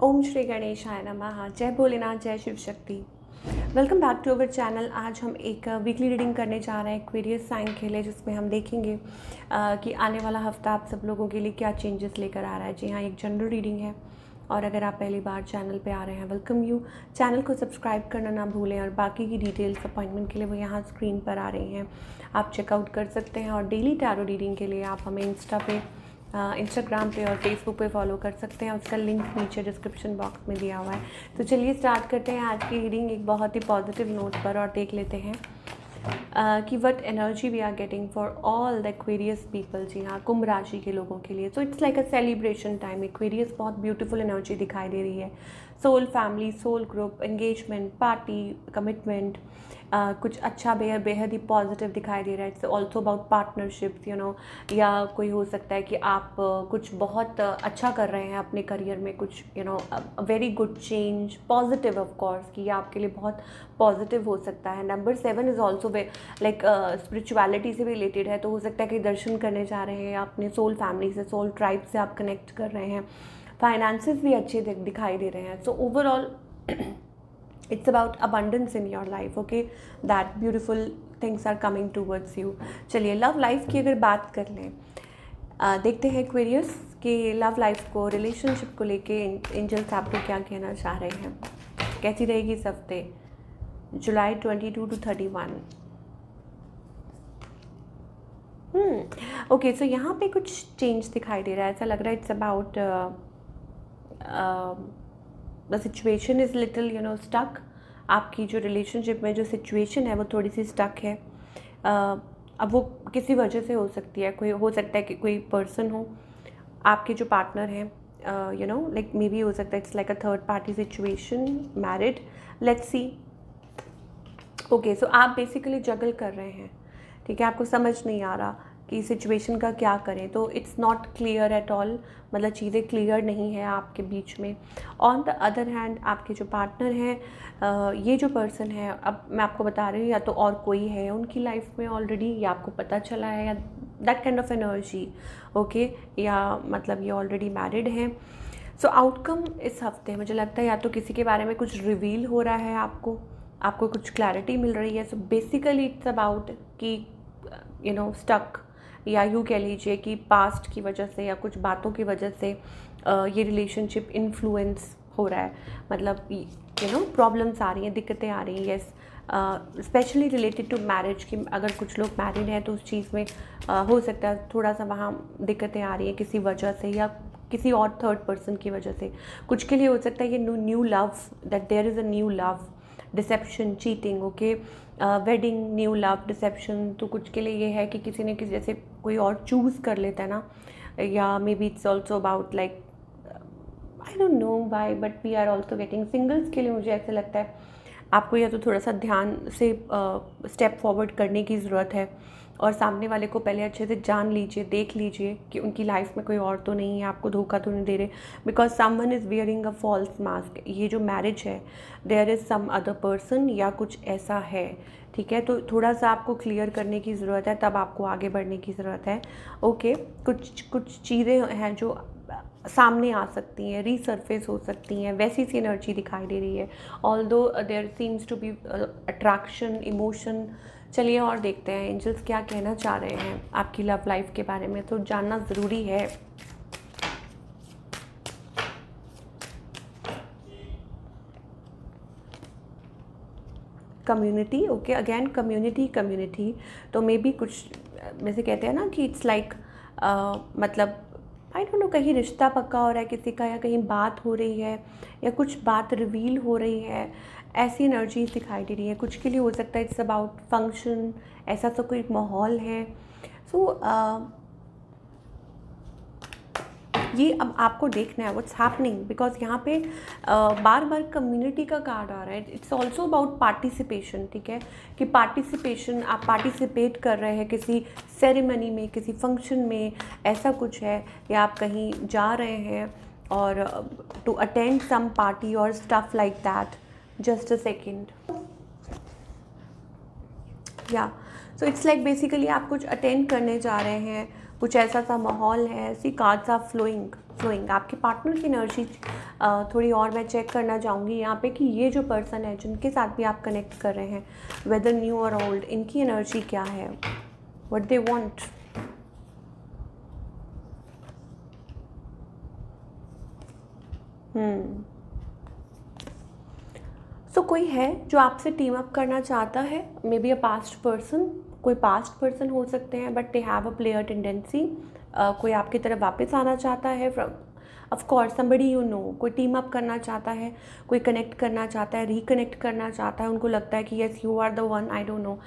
ओम श्री गणेशाय नमः। जय भोलेनाथ, जय Shiv Shakti. Welcome back to our channel. आज हम एक वीकली रीडिंग करने जा रहे हैं एक्वेरियस साइन के लिए, जिसमें हम देखेंगे कि आने वाला हफ्ता आप सब लोगों के लिए क्या चेंजेस लेकर आ रहा है। जी हाँ, एक जनरल रीडिंग है और अगर आप पहली बार चैनल पे आ रहे हैं, वेलकम यू। चैनल को सब्सक्राइब करना ना भूलें और बाकी की डिटेल्स अपॉइंटमेंट के लिए वो यहाँ स्क्रीन पर आ रही हैं, आप चेकआउट कर सकते हैं। और डेली टैरो रीडिंग के लिए आप हमें इंस्टाग्राम पे और फेसबुक पे फॉलो कर सकते हैं। उसका लिंक नीचे डिस्क्रिप्शन बॉक्स में दिया हुआ है। तो चलिए स्टार्ट करते हैं आज की रीडिंग एक बहुत ही पॉजिटिव नोट पर और देख लेते हैं कि what energy we are getting for all the Aquarius people. जी हाँ, कुंभ राशि के लोगों के लिए। So it's like a celebration time. Aquarius बहुत ब्यूटीफुल एनर्जी दिखाई दे रही है। Soul family, soul group, engagement, party, commitment, कुछ अच्छा बेहद ही पॉजिटिव दिखाई दे रहा है। इट्स ऑल्सो अबाउट पार्टनरशिप्स, या कोई हो सकता है कि आप कुछ बहुत अच्छा कर रहे हैं अपने करियर में, कुछ very good change, positive of course, कि ये आपके लिए बहुत पॉजिटिव हो सकता है। Number 7 is also like spirituality से भी रिलेटेड है, तो हो सकता है कि दर्शन करने जा रहे हैं अपने सोल फैमिली से, सोल ट्राइब से आप कनेक्ट कर रहे हैं। फाइनेंसेस भी अच्छे दिखाई दे रहे हैं। So overall it's about abundance in your life, okay, that beautiful things are coming towards you। चलिए लव लाइफ की अगर बात कर लें, देखते हैं एक्वेरियस कि लव लाइफ को, रिलेशनशिप को लेके एंजल्स आपको क्या कहना चाह रहे हैं, कैसी रहेगी इस हफ्ते, जुलाई 22 to 31। ओके, सो यहाँ पे कुछ चेंज दिखाई दे रहा है। ऐसा लग रहा है it's about the situation is little stuck. आपकी जो रिलेशनशिप में जो सिचुएशन है वो थोड़ी सी स्टक है। अब वो किसी वजह से हो सकती है, कोई हो सकता है कि कोई पर्सन हो, आपके जो पार्टनर हैं, लाइक मे बी हो सकता है it's like a third party situation, married, let's see. Okay, so आप बेसिकली जगल कर रहे हैं, ठीक है, आपको समझ नहीं आ रहा कि सिचुएशन का क्या करें, तो it's not clear at all, मतलब चीज़ें क्लियर नहीं है आपके बीच में। ऑन द अदर हैंड आपके जो पार्टनर हैं, ये जो पर्सन है, अब मैं आपको बता रही हूँ, या तो और कोई है उनकी लाइफ में ऑलरेडी, या आपको पता चला है, या that kind of energy, okay, या मतलब ये ऑलरेडी मैरिड हैं। सो आउटकम इस हफ्ते मुझे लगता है या तो किसी के बारे में कुछ रिवील हो रहा है, आपको कुछ क्लैरिटी मिल रही है। सो बेसिकली इट्स अबाउट कि स्टक, या यूँ कह लीजिए कि पास्ट की वजह से या कुछ बातों की वजह से ये रिलेशनशिप इन्फ्लुएंस हो रहा है, मतलब प्रॉब्लम्स आ रही हैं, दिक्कतें आ रही हैं। Yes, specially related to marriage, कि अगर कुछ लोग मैरिड हैं तो उस चीज़ में हो सकता है थोड़ा सा वहाँ दिक्कतें आ रही हैं किसी वजह से, या किसी और थर्ड पर्सन की वजह से। कुछ के लिए हो सकता है ये new love, that there is a new love, deception, cheating, okay, wedding, new love, deception. तो कुछ के लिए ये है कि किसी ने किसी जैसे कोई और चूज़ कर लेता है ना, या maybe it's also about like I don't know why, but we are also getting singles के लिए मुझे ऐसे लगता है आपको या तो थोड़ा सा ध्यान से स्टेप फॉरवर्ड करने की ज़रूरत है, और सामने वाले को पहले अच्छे से जान लीजिए, देख लीजिए कि उनकी लाइफ में कोई और तो नहीं है, आपको धोखा तो नहीं दे रहे, because someone is wearing a false mask. ये जो मैरिज है, there is some other person या कुछ ऐसा है, ठीक है। तो थोड़ा सा आपको क्लियर करने की ज़रूरत है, तब आपको आगे बढ़ने की ज़रूरत है। ओके, कुछ चीज़ें हैं जो सामने आ सकती हैं, रीसरफेस हो सकती हैं, वैसी सी एनर्जी दिखाई दे रही है। Although there seems to be attraction, emotion. चलिए और देखते हैं एंजल्स क्या कहना चाह रहे हैं आपकी लव लाइफ के बारे में, तो जानना ज़रूरी है। कम्युनिटी, ओके, अगेन कम्युनिटी, तो मे बी कुछ जैसे कहते हैं ना कि इट्स लाइक मतलब आई डोंट नो, कहीं रिश्ता पक्का हो रहा है किसी का, या कहीं बात हो रही है, या कुछ बात रिवील हो रही है, ऐसी एनर्जीज दिखाई दे रही है। कुछ के लिए हो सकता है इट्स अबाउट फंक्शन, ऐसा तो कोई माहौल है। सो ये अब आपको देखना है व्हाट्स हैपनिंग, बिकॉज यहाँ पे बार बार कम्युनिटी का कार्ड आ रहा है। इट्स ऑल्सो अबाउट पार्टिसिपेशन, ठीक है, कि पार्टिसिपेशन, आप पार्टिसिपेट कर रहे हैं किसी सेरेमनी में, किसी फंक्शन में, ऐसा कुछ है, या आप कहीं जा रहे हैं और टू अटेंड सम पार्टी और stuff like that. Just a second, या सो इट्स लाइक बेसिकली आप कुछ अटेंड करने जा रहे हैं, कुछ ऐसा सा माहौल है, ऐसी कार्ड्स आर फ्लोइंग। आपके पार्टनर की एनर्जी थोड़ी और मैं चेक करना चाहूँगी यहाँ पे कि ये जो पर्सन है जिनके साथ भी आप कनेक्ट कर रहे हैं, वेदर न्यू और ओल्ड, इनकी एनर्जी क्या है, व्हाट दे वांट। सो कोई है जो आपसे टीम अप करना चाहता है, may be a past person, कोई पास्ट पर्सन हो सकते हैं but they have a player tendency. कोई आपकी तरफ वापस आना चाहता है from, of course somebody you know, कोई टीम अप करना चाहता है, कोई कनेक्ट करना चाहता है, रिकनेक्ट करना चाहता है, उनको लगता है कि yes you are the one, I don't know,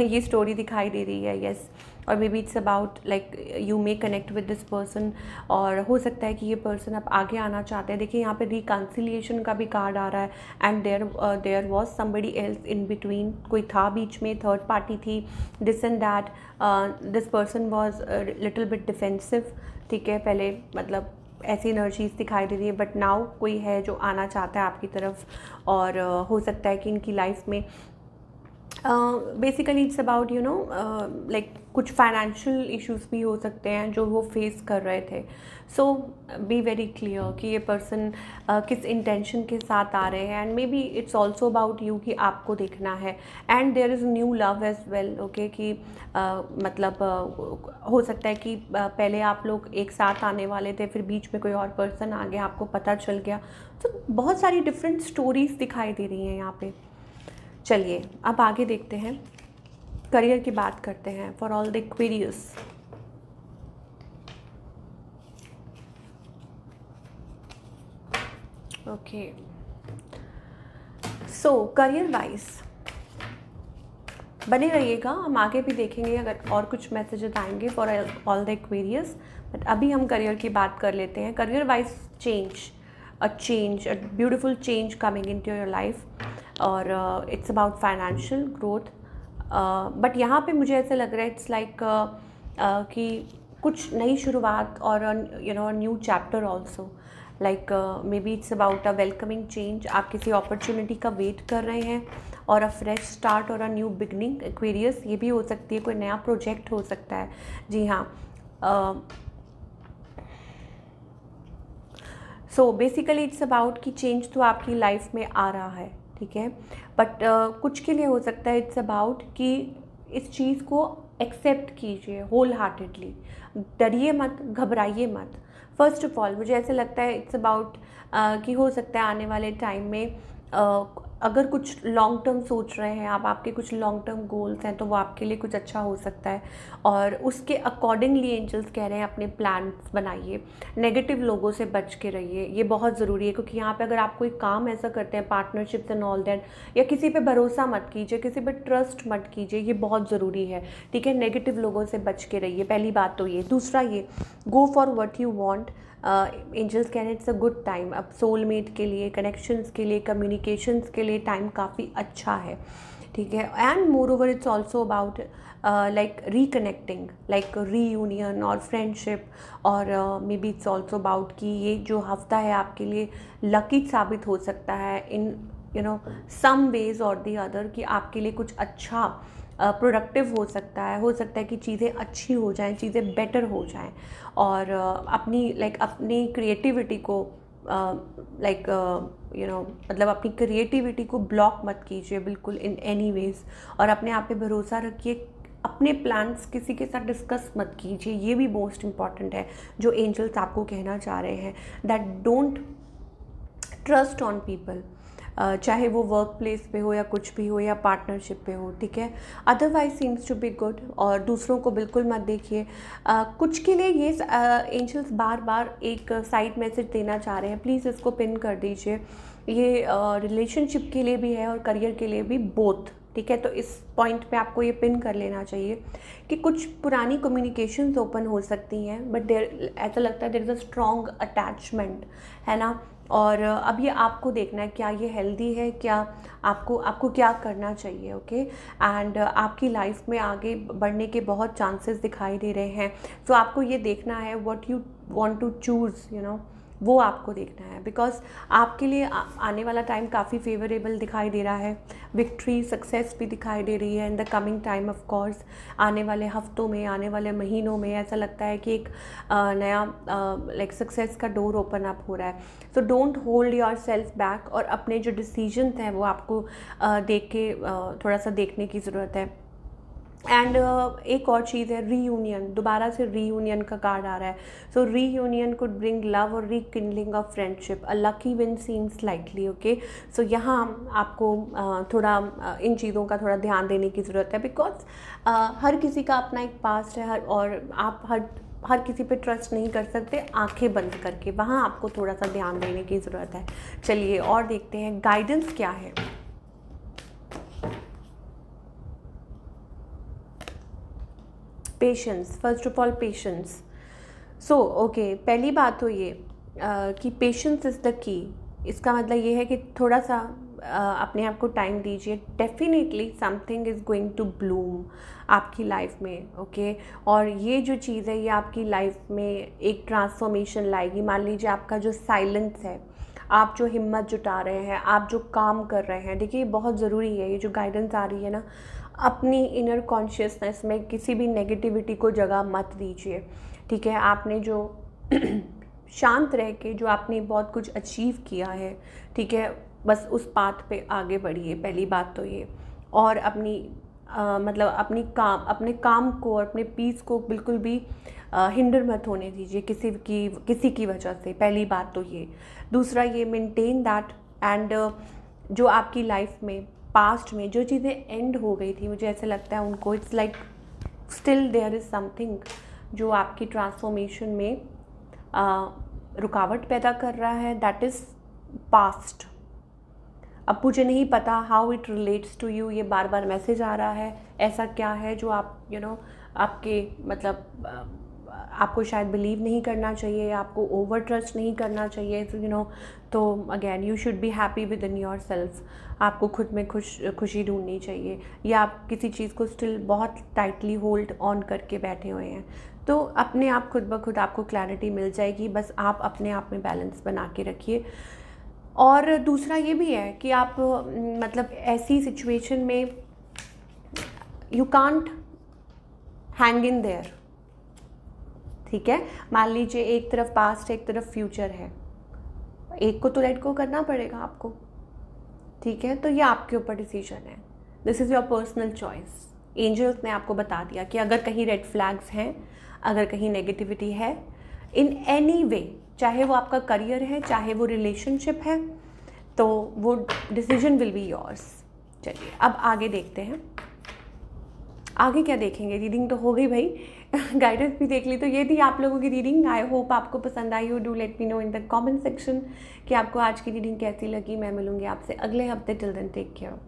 ये स्टोरी दिखाई दे रही है, येस। और maybe it's about like you may connect with this person, और हो सकता है कि ये पर्सन अब आगे आना चाहते हैं। देखिए यहाँ पे रिकन्सिलिएशन का भी कार्ड आ रहा है, and there was somebody else in between, कोई था बीच में, थर्ड पार्टी थी, this and that, this person was little bit defensive, ठीक है, पहले मतलब ऐसी एनर्जीज दिखाई दे रही है, बट नाउ कोई है जो आना चाहता है आपकी तरफ, और हो सकता है कि इनकी लाइफ में basically it's about you know like कुछ फाइनेंशियल इश्यूज भी हो सकते हैं जो वो फेस कर रहे थे। सो बी वेरी क्लियर कि ये पर्सन किस इंटेंशन के साथ आ रहे हैं, and maybe it's also about you कि आपको देखना है, and there is new love as well, okay, कि मतलब हो सकता है कि पहले आप लोग एक साथ आने वाले थे, फिर बीच में कोई और पर्सन आ गया, आपको पता चल गया। तो बहुत सारी डिफरेंट स्टोरीज दिखाई दे रही हैं यहाँ पे। चलिए अब आगे देखते हैं, करियर की बात करते हैं for all the क्वेरियस। Okay, so career wise बने रहिएगा, हम आगे भी देखेंगे अगर और कुछ मैसेजेस आएंगे for all the Aquarius, but अभी हम करियर की बात कर लेते हैं। Career wise change, a beautiful change coming into your life, और it's about financial growth, but यहाँ पे मुझे ऐसा लग रहा है इट्स लाइक कि कुछ नई शुरुआत, और you know new chapter also, like may be it's about a welcoming change. आप किसी अपॉर्चुनिटी का वेट कर रहे हैं, और अ फ्रेश स्टार्ट और अ न्यू बिगनिंग। एक्वेरियस ये भी हो सकती है, कोई नया प्रोजेक्ट हो सकता है, जी हाँ। सो बेसिकली इट्स अबाउट कि चेंज तो आपकी लाइफ में आ रहा है, ठीक है, बट कुछ के लिए हो सकता है इट्स अबाउट कि इस चीज़ को एक्सेप्ट कीजिए होल हार्टेडली, डरिए मत, घबराइए मत। फर्स्ट ऑफ ऑल मुझे ऐसे लगता है इट्स अबाउट कि हो सकता है आने वाले टाइम में अगर कुछ लॉन्ग टर्म सोच रहे हैं आप, आपके कुछ लॉन्ग टर्म गोल्स हैं, तो वो आपके लिए कुछ अच्छा हो सकता है, और उसके अकॉर्डिंगली एंजल्स कह रहे हैं अपने प्लान्स बनाइए, नेगेटिव लोगों से बच के रहिए, ये बहुत ज़रूरी है। क्योंकि यहाँ पे अगर आप कोई काम ऐसा करते हैं, पार्टनरशिप्स एंड ऑल दैट, या किसी पे भरोसा मत कीजिए, किसी पे ट्रस्ट मत कीजिए, ये बहुत ज़रूरी है, ठीक है। नेगेटिव लोगों से बच के रहिए, पहली बात तो ये। दूसरा ये, go for what you want. Angels कहने इट्स अ गुड टाइम, अब सोलमेट के लिए, कनेक्शंस के लिए, कम्युनिकेशंस के लिए टाइम काफ़ी अच्छा है, ठीक है। And more over it's also about like reconnecting, like reunion और फ्रेंडशिप, और maybe it's also about कि ये जो हफ्ता है आपके लिए लकी साबित हो सकता है इन यू नो सम वेज और दी अदर, कि आपके लिए कुछ अच्छा प्रोडक्टिव हो सकता है कि चीज़ें अच्छी हो जाएं, चीज़ें बेटर हो जाएं, और अपनी क्रिएटिविटी को मतलब अपनी क्रिएटिविटी को ब्लॉक मत कीजिए बिल्कुल इन एनी वेज, और अपने आप पे भरोसा रखिए। अपने प्लान्स किसी के साथ डिस्कस मत कीजिए, ये भी मोस्ट इम्पॉर्टेंट है जो एंजल्स आपको कहना चाह रहे हैं, that don't trust on people, चाहे वो वर्क प्लेस पे हो या कुछ भी हो, या पार्टनरशिप पे हो, ठीक है। Otherwise seems to be good, और दूसरों को बिल्कुल मत देखिए। कुछ के लिए ये एंजल्स बार बार एक साइड मैसेज देना चाह रहे हैं, प्लीज़ इसको पिन कर दीजिए। ये रिलेशनशिप के लिए भी है और करियर के लिए भी, बोथ, ठीक है। तो इस पॉइंट पे आपको ये पिन कर लेना चाहिए कि कुछ पुरानी कम्युनिकेशंस ओपन हो सकती हैं, बट देयर ऐसा लगता है there is a strong attachment, है ना। और अब ये आपको देखना है क्या ये हेल्दी है, क्या आपको क्या करना चाहिए, ओके। एंड आपकी लाइफ में आगे बढ़ने के बहुत चांसेस दिखाई दे रहे हैं, तो आपको ये देखना है what you want to choose, you know, वो आपको देखना है, बिकॉज आपके लिए आने वाला टाइम काफ़ी फेवरेबल दिखाई दे रहा है। विक्ट्री, सक्सेस भी दिखाई दे रही है in the coming time. Of course आने वाले हफ्तों में, आने वाले महीनों में ऐसा लगता है कि एक नया लाइक सक्सेस का डोर ओपन अप हो रहा है। So don't hold your self back, और अपने जो डिसीजन हैं वो आपको देख के थोड़ा सा देखने की ज़रूरत है। एंड एक और चीज़ है, रीयूनियन, दोबारा से रीयूनियन का कार्ड आ रहा है। So reunion could bring love और rekindling of friendship, a lucky win seems likely. Okay, so यहाँ आपको थोड़ा इन चीज़ों का थोड़ा ध्यान देने की ज़रूरत है, बिकॉज हर किसी का अपना एक पास्ट है, और आप हर किसी पे ट्रस्ट नहीं कर सकते आंखें बंद करके। वहाँ आपको थोड़ा सा ध्यान देने की ज़रूरत है। चलिए और देखते हैं गाइडेंस क्या है। Patience, first of all patience. So okay, पहली बात तो ये कि पेशेंस इज़ द की। इसका मतलब ये है कि थोड़ा सा अपने आप को टाइम दीजिए। Definitely something is going to bloom आपकी लाइफ में। ओके, और ये जो चीज़ है ये आपकी लाइफ में एक ट्रांसफॉर्मेशन लाएगी। मान लीजिए आपका जो साइलेंस है, आप जो हिम्मत जुटा रहे हैं, आप जो काम कर रहे हैं, देखिए ये बहुत ज़रूरी है। ये जो गाइडेंस आ रही है ना, अपनी इनर कॉन्शियसनेस में किसी भी नेगेटिविटी को जगह मत दीजिए। ठीक है, आपने जो शांत रह के जो आपने बहुत कुछ अचीव किया है, ठीक है, बस उस पाथ पे आगे बढ़िए। पहली बात तो ये। और अपनी मतलब अपने काम को और अपने पीस को बिल्कुल भी हिंडर मत होने दीजिए किसी की वजह से। पहली बात तो ये। दूसरा ये, मेंटेन दैट। एंड जो आपकी लाइफ में पास्ट में जो चीज़ें एंड हो गई थी, मुझे ऐसे लगता है उनको, it's like still there is something जो आपकी ट्रांसफॉर्मेशन में रुकावट पैदा कर रहा है, दैट इज़ पास्ट। अब मुझे नहीं पता how it relates to you, ये बार बार मैसेज आ रहा है। ऐसा क्या है जो आप आपके मतलब आपको शायद बिलीव नहीं करना चाहिए, आपको ओवर ट्रस्ट नहीं करना चाहिए। तो again you should be happy with in your self. आपको खुद में खुशी ढूंढनी चाहिए, या आप किसी चीज़ को स्टिल बहुत टाइटली होल्ड ऑन करके बैठे हुए हैं, तो अपने आप खुद ब खुद आपको क्लैरिटी मिल जाएगी। बस आप अपने आप में बैलेंस बना के रखिए। और दूसरा ये भी है कि आप मतलब ऐसी सिचुएशन में you can't hang in their. ठीक है, मान लीजिए एक तरफ पास्ट है, एक तरफ फ्यूचर है, एक को तो लेट गो करना पड़ेगा आपको। ठीक है, तो ये आपके ऊपर डिसीजन है। This is your personal choice. Angels ने आपको बता दिया कि अगर कहीं रेड फ्लैग्स हैं, अगर कहीं नेगेटिविटी है इन एनी वे, चाहे वो आपका करियर है, चाहे वो रिलेशनशिप है, तो वो डिसीजन विल बी योर्स। चलिए अब आगे देखते हैं। आगे क्या देखेंगे, रीडिंग तो हो गई भाई, गाइडेंस भी देख ली। तो ये थी आप लोगों की रीडिंग। आई होप आपको पसंद आई हो। Do let me know in the comment section कि आपको आज की रीडिंग कैसी लगी। मैं मिलूंगी आपसे अगले हफ्ते। Till then take care.